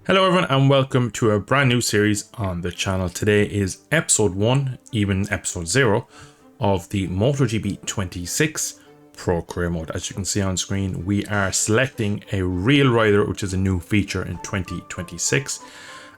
Hello everyone and welcome to a brand new series on the channel. Today is episode 1, even episode 0 of the MotoGP 26 Pro Career Mode. As you can see on screen, we are selecting a real rider, which is a new feature in 2026.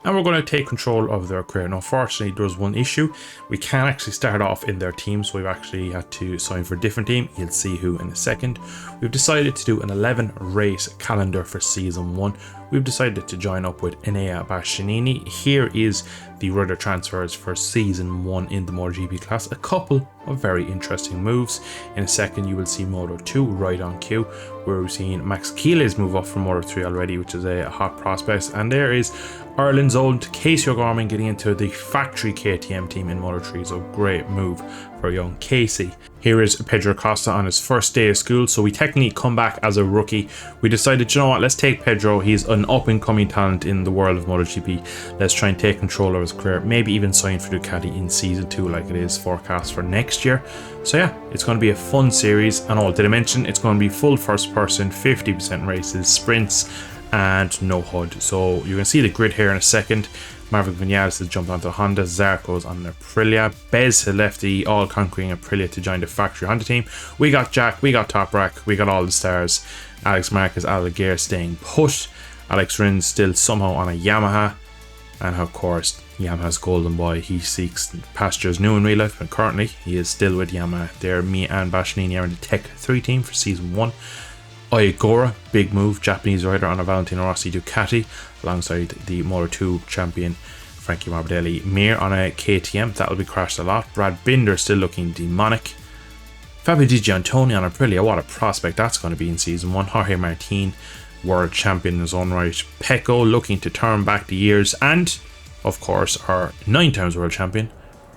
And we're going to take control of their career. Now, unfortunately, there's one issue. We can't actually start off in their team, so we've actually had to sign for a different team. You'll see who in a second. We've decided to do an 11 race calendar for season 1. We've decided to join up with Enea Bastianini. Here is the rider transfers for season 1 in the MotoGP class. A couple of very interesting moves. In a second, you will see Moto 2 right on cue, where we've seen Max Keele's move up from Moto 3 already, which is a hot prospect. And there is Ireland's old Casey O'Gorman getting into the factory KTM team in Moto 3. So great move for young Casey. Here is Pedro Acosta on his first day of school, so we technically come back as a rookie. We decided, you know what, let's take Pedro. He's an up-and-coming talent in the world of MotoGP. Let's try and take control of his career, maybe even sign for Ducati in season 2 like it is forecast for next year. So yeah, it's going to be a fun series. And all, did I mention it's going to be full first person, 50% races, sprints, and no HUD. So you're going to see the grid here in a second. Maverick Vinales has jumped onto Honda, Zarco's on an Aprilia, Bez had left the all-conquering Aprilia to join the factory Honda team. We got Jack, we got Toprak, we got all the stars. Alex Marquez, Alligator staying put. Alex Rins still somehow on a Yamaha. And of course, Yamaha's golden boy, he seeks pastures new in real life, but currently he is still with Yamaha. There, me and Bastianini are in the Tech 3 team for season 1. Oyagora, big move, Japanese rider on a Valentino Rossi Ducati, alongside the Moto 2 champion Frankie Morbidelli. Mir on a KTM, that'll be crashed a lot. Brad Binder still looking demonic. Fabio Di Giannantonio on Aprilia, what a prospect that's going to be in season 1. Jorge Martin, world champion in his own right. Pecco looking to turn back the years, and of course our 9 times world champion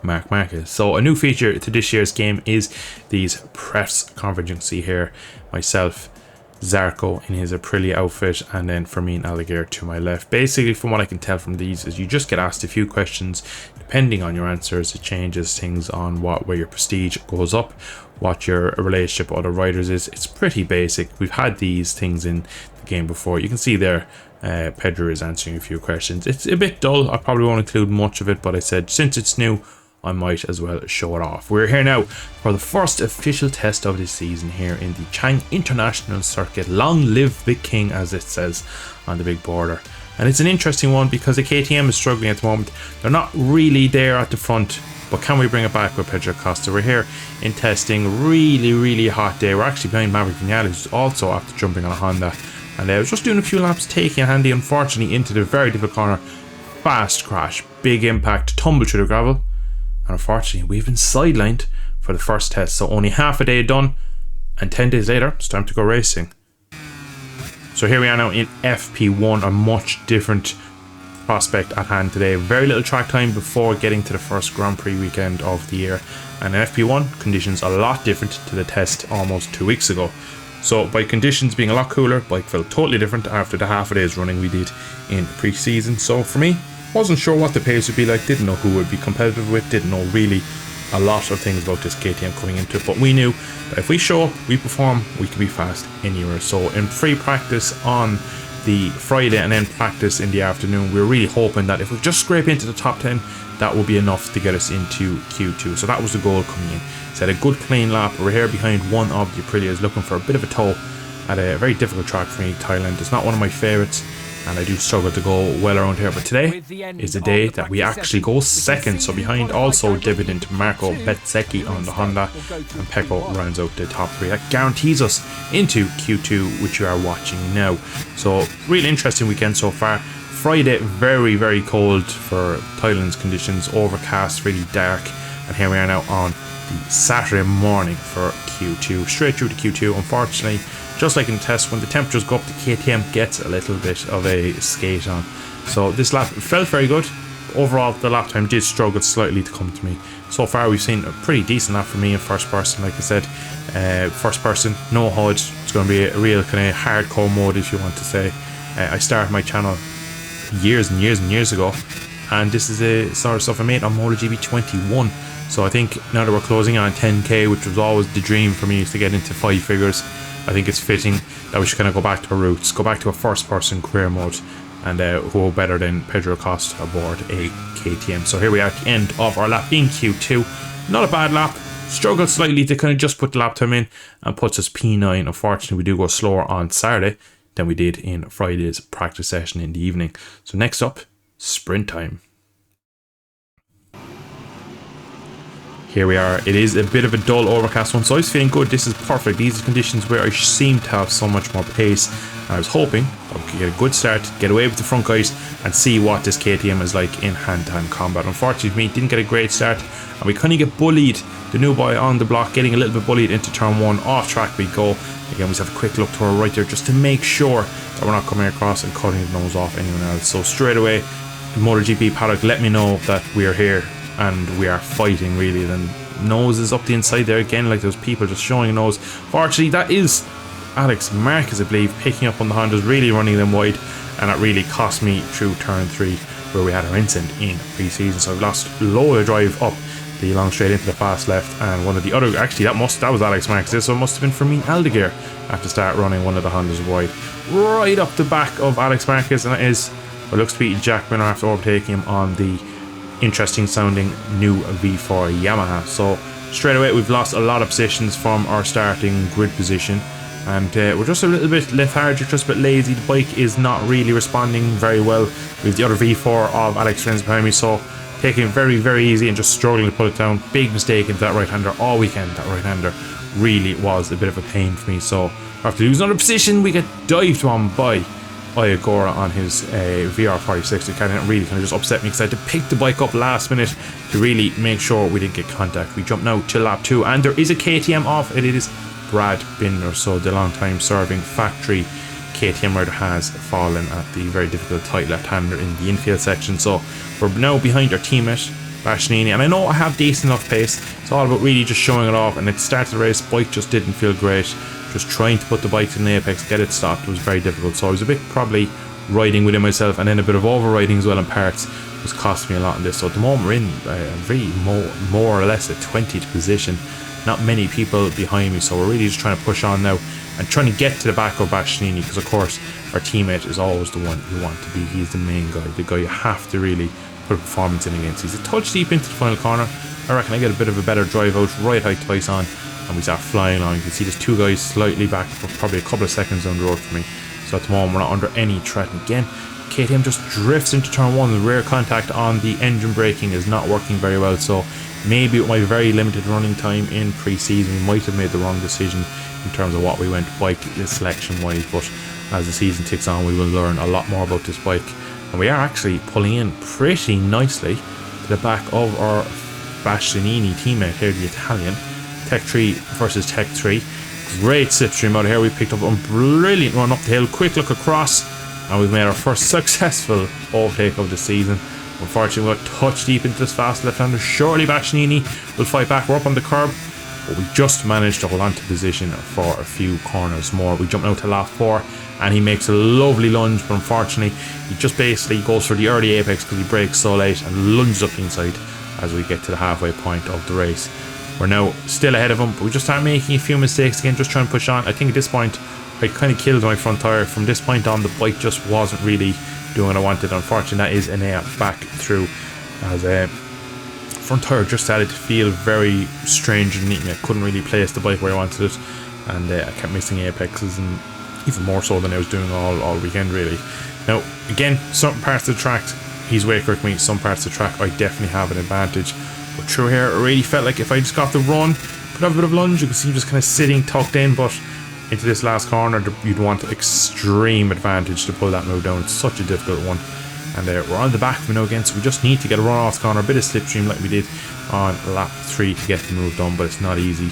Marc Marquez. So a new feature to this year's game is these press conference. You can see here myself, Zarco in his Aprilia outfit, and then Fermin Alligator to my left. Basically, from what I can tell from these, is you just get asked a few questions. Depending on your answers, it changes things on where your prestige goes up, what your relationship with other riders is. It's pretty basic. We've had these things in the game before. You can see there Pedro is answering a few questions. It's a bit dull. I probably won't include much of it, but I said since it's new, I might as well show it off. We're here now for the first official test of this season here in the Chang International Circuit. Long live the king, as it says on the big border. And it's an interesting one because the KTM is struggling at the moment. They're not really there at the front, but can we bring it back with Pedro Acosta? We're here in testing, really hot day. We're actually behind Maverick Vinales, who's also after jumping on a Honda. And I was just doing a few laps, taking a handy, unfortunately, into the very difficult corner. Fast crash, big impact, tumble through the gravel. And unfortunately, we've been sidelined for the first test. So only half a day done, and 10 days later, it's time to go racing. So here we are now in FP1, a much different prospect at hand today. Very little track time before getting to the first Grand Prix weekend of the year. And in FP1, conditions a lot different to the test almost 2 weeks ago. So by conditions being a lot cooler, bike felt totally different after the half a day's running we did in pre-season. So for me, wasn't sure what the pace would be like, didn't know who would be competitive with, didn't know really a lot of things about this KTM coming into it, but we knew that if we show up, we perform, we could be fast anywhere. So in free practice on the Friday and then practice in the afternoon, we were really hoping that if we just scrape into the top 10, that would be enough to get us into Q2. So that was the goal coming in. Set a good clean lap. We're here behind one of the Aprilias, looking for a bit of a tow at a very difficult track for me, Thailand. It's not one of my favourites, and I do struggle to go well around here, but today is the day that we actually go second. So behind also debutant Marco Bezzecchi on the Honda, and Pecco rounds out the top 3. That guarantees us into Q2, which you are watching now. So really interesting weekend so far. Friday, very cold for Thailand's conditions, overcast, really dark, and here we are now on the Saturday morning for Q2, straight through to Q2. Unfortunately, just like in tests, when the temperatures go up, the KTM gets a little bit of a skate on. So this lap felt very good. Overall, the lap time did struggle slightly to come to me. So far, we've seen a pretty decent lap for me in first person. Like I said, first person, no HUD. It's going to be a real kind of hardcore mode, if you want to say. I started my channel years and years ago, and this is a sort of stuff I made on MotoGP 21. So I think now that we're closing on 10k, which was always the dream for me, is to get into 5 figures, I think it's fitting that we should kind of go back to our roots, go back to a first person career mode, and who better than Pedro Acosta aboard a KTM. So here we are at the end of our lap in Q2. Not a bad lap. Struggled slightly to kind of just put the lap time in and puts us P9. Unfortunately, we do go slower on Saturday than we did in Friday's practice session in the evening. So next up, sprint time. Here we are. It is a bit of a dull overcast one, so I was feeling good. This is perfect. These are conditions where I seem to have so much more pace. And I was hoping I could get a good start, get away with the front guys, and see what this KTM is like in hand-to-hand combat. Unfortunately, we didn't get a great start, and we kind of get bullied. The new boy on the block getting a little bit bullied into turn 1. Off track we go. Again, we just have a quick look to our right there just to make sure that we're not coming across and cutting the nose off anyone else. So straight away, the MotoGP paddock let me know that we are here and we are fighting really. Then nose is up the inside there again, like those people just showing a nose. Fortunately, that is Alex Marquez, I believe, picking up on the Hondas, really running them wide, and it really cost me through turn 3 where we had our incident in pre-season. So I've lost low of drive up the long straight into the fast left, and one of the other, actually that was Alex Marquez, so it must have been Fermin Aldeguer at the start running one of the Hondas wide right up the back of Alex Marquez, and that is what looks to be Jack Miller after overtaking him on the interesting sounding new V4 Yamaha. So straight away we've lost a lot of positions from our starting grid position, and we're just a little bit lethargic, just a bit lazy. The bike is not really responding very well. We have the other V4 of Alex Rins behind me, so taking it very, very easy and just struggling to pull it down. Big mistake into that right-hander all weekend. That right-hander really was a bit of a pain for me. So after losing another position, we get dived on by Iagora on his VR46. It kind of just upset me because I had to pick the bike up last minute to really make sure we didn't get contact. We jump now to lap 2, and there is a KTM off, and it is Brad Binder. So the long time serving factory KTM rider has fallen at the very difficult tight left-hander in the infield section. So we're now behind our teammate Bastianini, and I know I have decent enough pace. It's all about really just showing it off, and at the start of the race, bike just didn't feel great. Just trying to put the bike in the apex, get it stopped, was very difficult. So I was a bit probably riding within myself, and then a bit of overriding as well in parts was costing me a lot in this. So at the moment we're in a very more or less a 20th position. Not many people behind me, so we're really just trying to push on now and trying to get to the back of Bastianini, because of course our teammate is always the one you want to be. He's the main guy, the guy you have to really put a performance in against. He's a touch deep into the final corner. I reckon I get a bit of a better drive out, right high twice on, and we start flying along. You can see there's two guys slightly back for probably a couple of seconds down the road for me. So at the moment we're not under any threat. And again, KTM just drifts into turn 1. The rear contact on the engine braking is not working very well. So maybe with my very limited running time in pre-season, we might have made the wrong decision in terms of what we went bike selection wise. But as the season ticks on, we will learn a lot more about this bike. And we are actually pulling in pretty nicely to the back of our Bastianini teammate here, the Italian. Tech 3 versus Tech 3. Great slipstream out of here. We picked up a brilliant run up the hill. Quick look across, and we've made our first successful overtake of the season. Unfortunately, we're a touch deep into this fast left-hander. Surely Bastianini will fight back. We're up on the curb, but we just managed to hold on to position for a few corners more. We jump now to lap 4, and he makes a lovely lunge, but unfortunately he just basically goes for the early apex because he brakes so late and lunges up the inside as we get to the halfway point of the race. We're now still ahead of him, but we just start making a few mistakes again, just trying to push on. I think at this point I kind of killed my front tyre. From this point on, the bike just wasn't really doing what I wanted. Unfortunately, that is an air back through, as a front tyre just started to feel very strange and neat. I couldn't really place the bike where I wanted it, and I kept missing apexes, and even more so than I was doing all weekend really. Now again, certain parts of the track he's way quicker than me. Some parts of the track I definitely have an advantage. But through here, it really felt like if I just got the run, could have a bit of lunge, you can see him just kind of sitting tucked in, but into this last corner, you'd want extreme advantage to pull that move down. It's such a difficult one. And we're on the back of it now again, so we just need to get a run off the corner, a bit of slipstream like we did on lap 3 to get the move done, but it's not easy.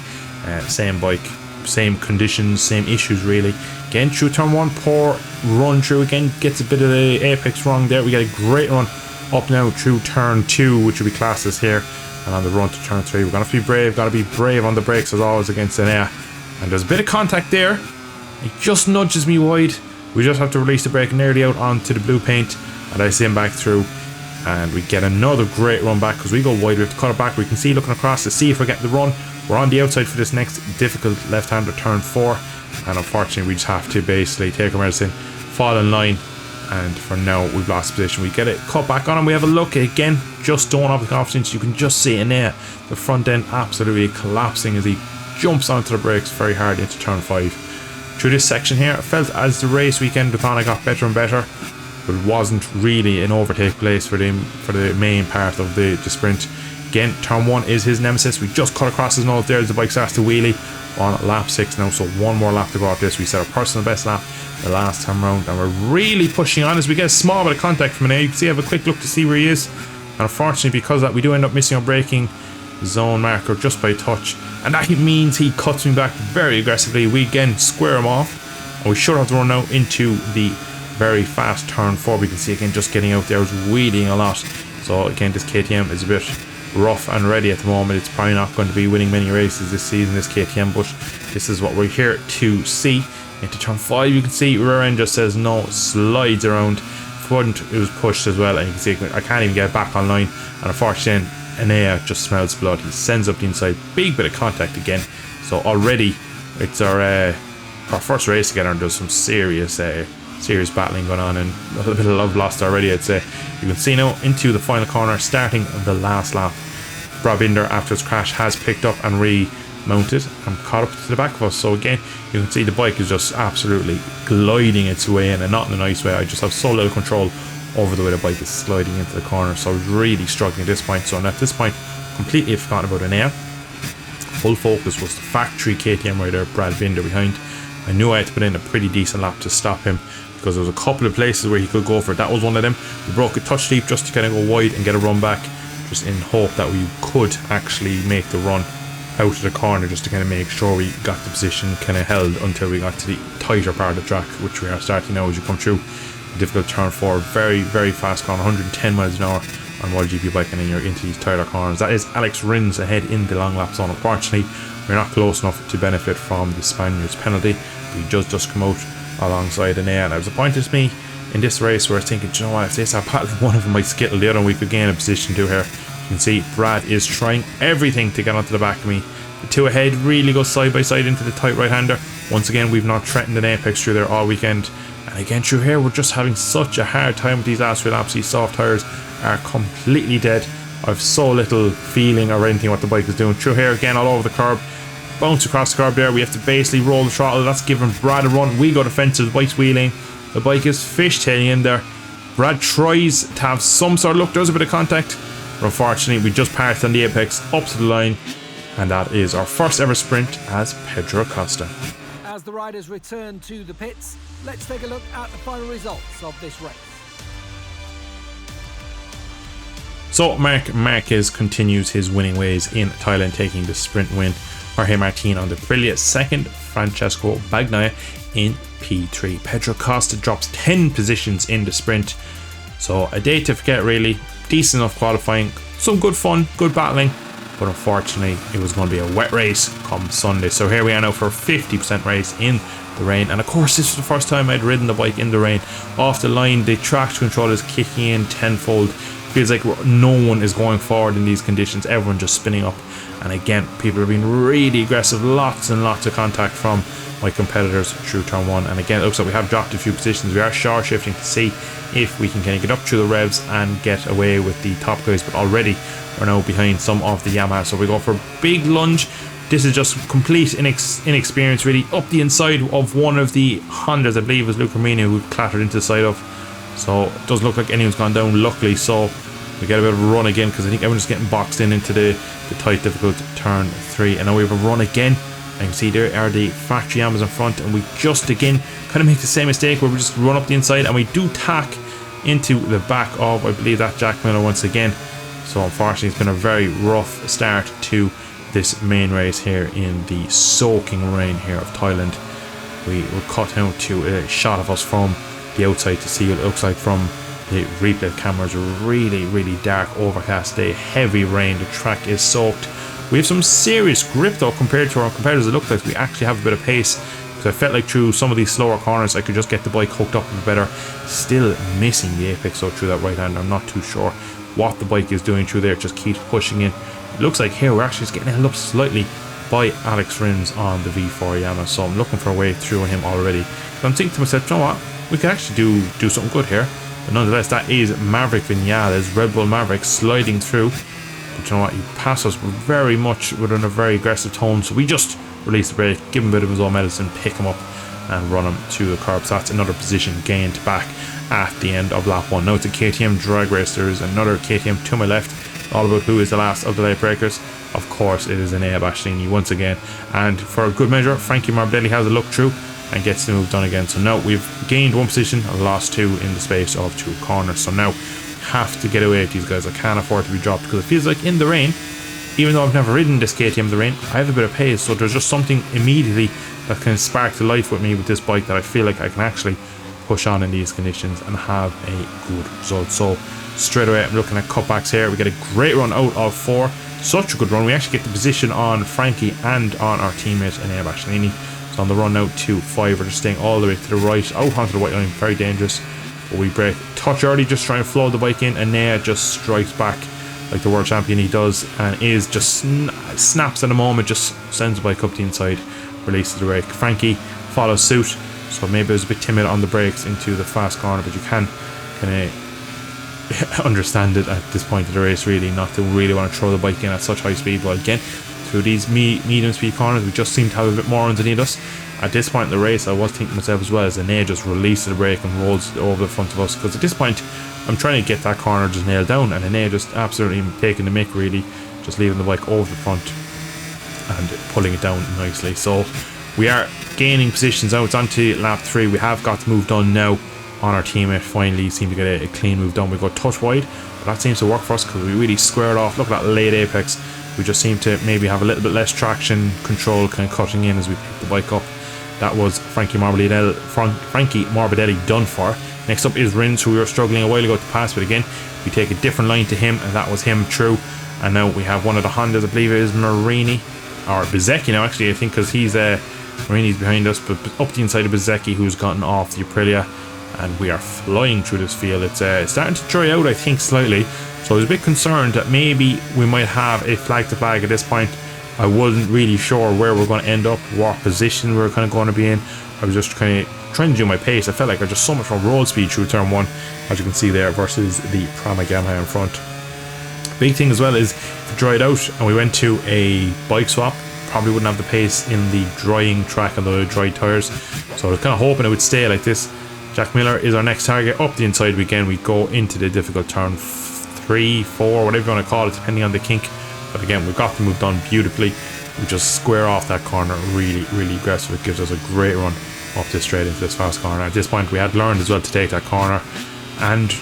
Same bike, same conditions, same issues really. Again, through turn 1, poor run through, again, gets a bit of the apex wrong there. We get a great run up now through turn 2, which will be classed as here. And on the run to turn 3, we're going to have to be brave. Got to be brave on the brakes as always against an air. And there's a bit of contact there. It just nudges me wide. We just have to release the brake nearly out onto the blue paint. And I see him back through. And we get another great run back because we go wide. We have to cut it back. We can see looking across to see if we get the run. We're on the outside for this next difficult left-hander turn 4. And unfortunately, we just have to basically take our medicine, fall in line, And for now, we've lost position. We get it cut back on and we have a look again. Just don't have the confidence. You can just see in there the front end absolutely collapsing as he jumps onto the brakes very hard into turn 5. Through this section here, it felt as the race weekend went on, I got better and better, but it wasn't really an overtake place for the main part of the sprint. Again, turn 1 is his nemesis. We just cut across his nose there as the bike starts to wheelie on lap 6 now, so one more lap to go off this. We set our personal best lap the last time round, and we're really pushing on as we get a small bit of contact from him. You can see I have a quick look to see where he is, and unfortunately because of that we do end up missing our braking zone marker just by a touch, and that means he cuts me back very aggressively. We again square him off, and we should have to run now into the very fast turn 4. We can see again just getting out there was wheeling a lot, so again this KTM is a bit rough and ready at the moment. It's probably not going to be winning many races this season, this KTM, but this is what we're here to see. Into turn 5 you can see rear end just says no, slides around. Front it was pushed as well, and you can see I can't even get back online, and unfortunately Enea just smells blood. He sends up the inside, big bit of contact again. So already it's our first race together, and there's some serious battling going on and a little bit of love lost already, I'd say. You can see now into the final corner, starting the last lap. Brad Binder, after his crash, has picked up and remounted and caught up to the back of us. So again, you can see the bike is just absolutely gliding its way in, and not in a nice way. I just have so little control over the way the bike is sliding into the corner, so I was really struggling at this point. So at this point, completely forgotten about an air. Full focus was the factory KTM rider Brad Binder behind. I knew I had to put in a pretty decent lap to stop him, because there was a couple of places where he could go for it. That was one of them. We broke it touch deep just to kind of go wide and get a run back, just in hope that we could actually make the run out of the corner, just to kind of make sure we got the position kind of held until we got to the tighter part of the track, which we are starting now as you come through. Difficult turn 4, very very fast corner, 110 miles an hour on MotoGP bike, and then you're into these tighter corners. That is Alex Rins ahead in the long lap zone. Unfortunately, we're not close enough to benefit from the Spaniard's penalty. We just come out alongside an air, and it was a point to me in this race where I was thinking, you know what, if they start battling, one of them might skittle the other, and we could gain a position to here. You can see Brad is trying everything to get onto the back of me. The two ahead really go side by side into the tight right hander. Once again, we've not threatened an apex through there all weekend, and again through here we're just having such a hard time with these last few laps. These soft tires are completely dead. I've so little feeling or anything what the bike is doing. Through here again, all over the curb, bounce across the curb there. We have to basically roll the throttle. That's giving Brad a run. We go defensive, the bike's wheeling, the bike is fishtailing in there. Brad tries to have some sort of look. There's a bit of contact, but unfortunately we just passed on the apex up to the line, and that is our first ever sprint as Pedro Acosta. As the riders return to the pits, let's take a look at the final results of this race. So Marc Marquez continues his winning ways in Thailand, taking the sprint win. Jorge Martin on the Aprilia second, Francesco Bagnaia in P3. Pedro Acosta drops 10 positions in the sprint. So a day to forget really. Decent enough qualifying, some good fun, good battling, but unfortunately it was going to be a wet race come Sunday. So here we are now for a 50% race in the rain, and of course this was the first time I'd ridden the bike in the rain. Off the line, the traction control is kicking in tenfold. Feels like no one is going forward in these conditions, everyone just spinning up. And again, people are being really aggressive, lots and lots of contact from my competitors through turn 1. And again, it looks like we have dropped a few positions. We are short shifting to see if we can kind of get up through the revs and get away with the top guys, but already we're now behind some of the Yamaha. So we go for a big lunge. This is just complete inexperience really. Up the inside of one of the Hondas, I believe it was Luca Mini who clattered into the side of. So it doesn't look like anyone's gone down, luckily. So we get a bit of a run again, because I think everyone's getting boxed into the tight difficult turn 3, and now we have a run again. And you can see there are the factory Yamaha in front, and we just again kind of make the same mistake where we just run up the inside and we do tack into the back of, I believe, that Jack Miller once again. So unfortunately it's been a very rough start to this main race here in the soaking rain here of Thailand. We were cut out to a shot of us from the outside to see what it looks like from the replay cameras. Really dark, overcast day, heavy rain, the track is soaked. We have some serious grip though compared to our competitors. It looks like we actually have a bit of pace, because I felt like through some of these slower corners I could just get the bike hooked up a bit better. Still missing the apex though through that right hand. I'm not too sure what the bike is doing through there, it just keeps pushing in. It looks like here we're actually just getting held up slightly by Alex Rins on the V4 Yamaha, so I'm looking for a way through on him already. But I'm thinking to myself, you know what, we could actually do something good here. But nonetheless, that is Maverick Vinales, Red Bull Maverick, sliding through. But you know what, he passed us very much within a very aggressive tone, so we just release the brake, give him a bit of his own medicine, pick him up and run him to the curb. So that's another position gained back at the end of lap 1. Now it's a KTM drag race. There is another KTM to my left, all about who is the last of the late breakers. Of course it is Enea Bastianini once again, and for a good measure Frankie Morbidelli has a look through and gets the move done again. So now we've gained 1 position and lost 2 in the space of 2 corners. So now have to get away with these guys. I can't afford to be dropped, because it feels like in the rain, even though I've never ridden this KTM in the rain, I have a bit of pace, so there's just something immediately that can spark to life with me with this bike, that I feel like I can actually push on in these conditions and have a good result. So straight away I'm looking at cutbacks here. We get a great run out of 4, such a good run. We actually get the position on Frankie and on our teammate Enea Bastianini. So on the run out to 5, we're just staying all the way to the right, out onto the white line, very dangerous. But we break touch early, just trying to flow the bike in, and Enea just strikes back like the world champion he does, and is just snaps at a moment, just sends the bike up the inside, releases the brake. Frankie follows suit, so maybe it was a bit timid on the brakes into the fast corner, but you can kind of understand it at this point of the race, really, not to really want to throw the bike in at such high speed. But again, through these medium speed corners, we just seem to have a bit more underneath us. At this point in the race, I was thinking to myself as well, as Enea just releases the brake and rolls over the front of us, because at this point I'm trying to get that corner just nailed down, and Enea just absolutely taking the mick, really, just leaving the bike over the front and pulling it down nicely. So we are gaining positions out. It's on to lap 3. We have got the move done now on our teammate. Finally seem to get a clean move done. We go touch wide, but that seems to work for us, because we really squared off. Look at that late apex. We just seem to maybe have a little bit less traction control kind of cutting in as we pick the bike up. That was Frankie Morbidelli done for. Next up is Rins, who we were struggling a while ago to pass, but again we take a different line to him, and that was him through. And now we have one of the Hondas, I believe it is Marini or Bezzecchi now, actually, I think, because he's Marini's behind us, but up the inside of Bezzecchi, who's gotten off the Aprilia, and we are flying through this field. It's starting to dry out, I think, slightly, so I was a bit concerned that maybe we might have a flag to flag at this point. I wasn't really sure where we're going to end up, what position we were kind of going to be in. I was just kind of trying to do my pace. I felt like I just so much more road speed through turn 1, as you can see there, versus the Prama Yamaha in front. Big thing as well is, if it dried out and we went to a bike swap, probably wouldn't have the pace in the drying track and the dry tyres. So I was kind of hoping it would stay like this. Jack Miller is our next target. Up the inside again, we go into the difficult turn 3, 4, whatever you want to call it, depending on the kink. But again, we've got the move done beautifully. We just square off that corner really, really aggressive. It gives us a great run up this straight into this fast corner. At this point we had learned as well to take that corner, and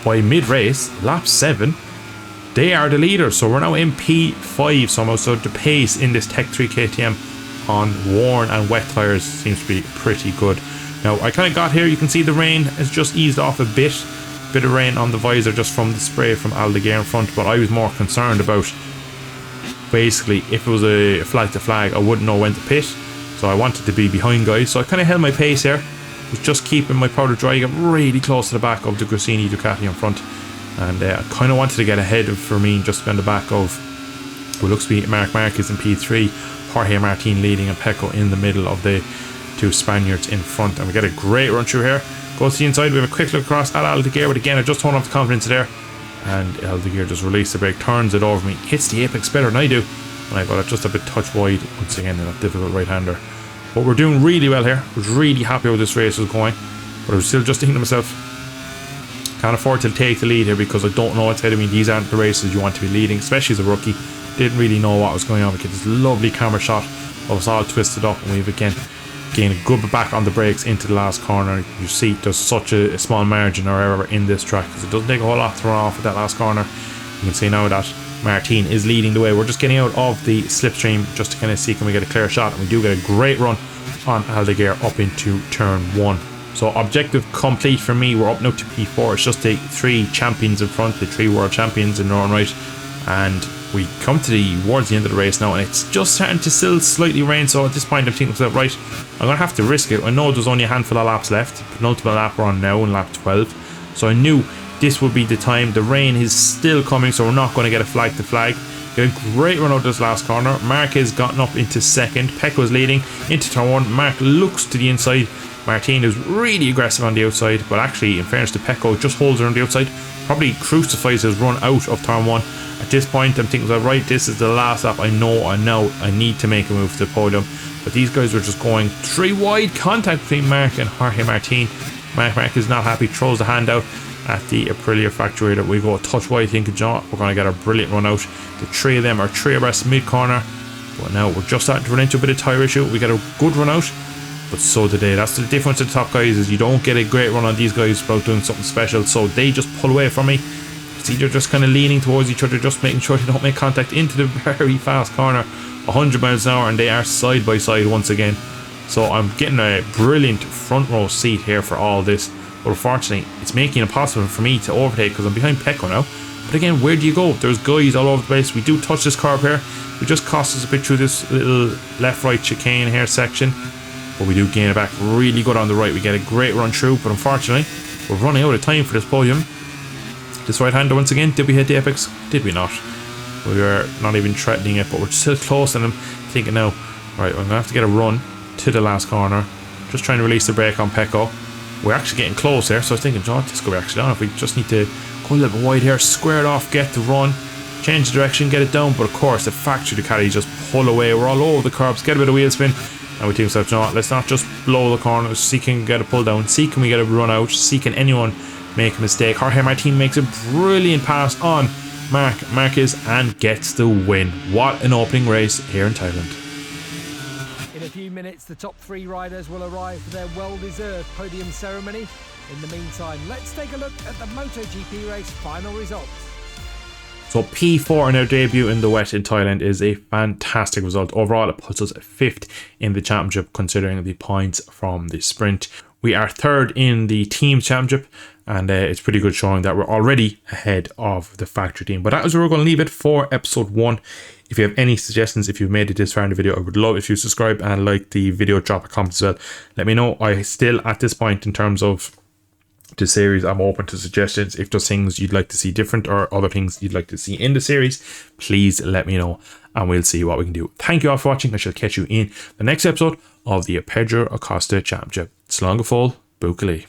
by mid-race, lap 7, they are the leaders. So we're now in P5 somehow. So the pace in this Tech 3 KTM on worn and wet tyres seems to be pretty good. Now I kind of got here, you can see the rain has just eased off a bit of rain on the visor just from the spray from Aldeguer in front, but I was more concerned about basically if it was a flag to flag, I wouldn't know when to pit, so I wanted to be behind guys. So I kind of held my pace here, was just keeping my powder dry, got really close to the back of the Gresini Ducati in front, and I kind of wanted to get ahead of Firmin, just on the back of what looks to be Marc Marquez in P3, Jorge Martin leading, and Pecco in the middle of the 2 Spaniards in front. And we get a great run through here. Go to the inside, we have a quick look across at Aldeguer, but again I just turned off the confidence there, and Aldeguer just released the brake, turns it over me, hits the apex better than I do, and I got it just a bit touch wide once again in that difficult right hander. But we're doing really well here. I was really happy how this race was going, but I was still just thinking to myself, can't afford to take the lead here, because I don't know what's ahead of me. These aren't the races you want to be leading, especially as a rookie. Didn't really know what was going on. We get this lovely camera shot of us all twisted up, and we've again gained a good bit back on the brakes into the last corner. You see there's such a small margin or error in this track, because it doesn't take a whole lot to run off at that last corner. You can see now that Martin is leading the way. We're just getting out of the slipstream just to kind of see can we get a clear shot, and we do get a great run on Aldeguer up into turn 1. So objective complete for me. We're up now to P4. It's just the 3 champions in front, the 3 world champions in their own right, and we come towards the end of the race now, and it's just starting to still slightly rain. So at this point I'm thinking to myself, right, I'm gonna have to risk it. I know there's only a handful of laps left, penultimate lap we're on now in lap 12, so I knew this would be the time. The rain is still coming, so we're not going to get a flag to flag. Get a great run out of this last corner. Mark has gotten up into second. Pecco's leading into turn 1. Mark looks to the inside, Martin is really aggressive on the outside, but actually, in fairness to Pecco, just holds her on the outside, probably crucifies his run out of turn 1. At this point, I'm thinking, right, this is the last lap. I know I need to make a move to the podium. But these guys were just going 3 wide, contact between Mark and Jorge Martin. Mark is not happy, throws the hand out at the Aprilia factory. We go a touch wide, thinking, John, we're going to get a brilliant run out. The 3 of them are 3 abreast mid corner. But now we're just starting to run into a bit of tyre issue. We get a good run out, but so did they. That's the difference to the top guys, is you don't get a great run on these guys without doing something special. So they just pull away from me. See, they're just kind of leaning towards each other, just making sure they don't make contact into the very fast corner, 100 miles an hour, and they are side by side once again. So I'm getting a brilliant front row seat here for all this, but unfortunately it's making it impossible for me to overtake because I'm behind Pecco now. But again, where do you go? There's guys all over the place. We do touch this curb here. We just cost us a bit through this little left-right chicane here section, but we do gain it back really good on the right. We get a great run through, but unfortunately we're running out of time for this podium. This right-hander once again, did we hit the apex? Did we not? We were not even threatening it, but we're still close to them. Thinking now, right, I'm going to have to get a run to the last corner. Just trying to release the brake on Pecco. We're actually getting close here, so I was thinking, John, this could be actually on. If we just need to go a little bit wide here, square it off, get the run, change the direction, get it down. But of course, the factory Ducati just pull away. We're all over the curbs, get a bit of wheel spin. And we think to ourselves, John, let's not just blow the corners. See can we get a pull down. See can we get a run out. See can anyone make a mistake. Jorge Martin makes a brilliant pass on Mark Marquez and gets the win. What an opening race here in Thailand. In a few minutes, the top 3 riders will arrive for their well-deserved podium ceremony. In the meantime, let's take a look at the MotoGP race final results. So P4 in our debut in the wet in Thailand is a fantastic result. Overall, it puts us 5th in the championship considering the points from the sprint. We are 3rd in the team championship, and it's pretty good showing that we're already ahead of the factory team. But that is where we're going to leave it for episode 1. If you have any suggestions, if you've made it this far in the video, I would love if you subscribe and like the video, drop a comment as well. Let me know. I still, at this point in terms of the series, I'm open to suggestions. If there's things you'd like to see different or other things you'd like to see in the series, please let me know and we'll see what we can do. Thank you all for watching. I shall catch you in the next episode of the Pedro Acosta Championship. Slán go fóill, Buachaillí.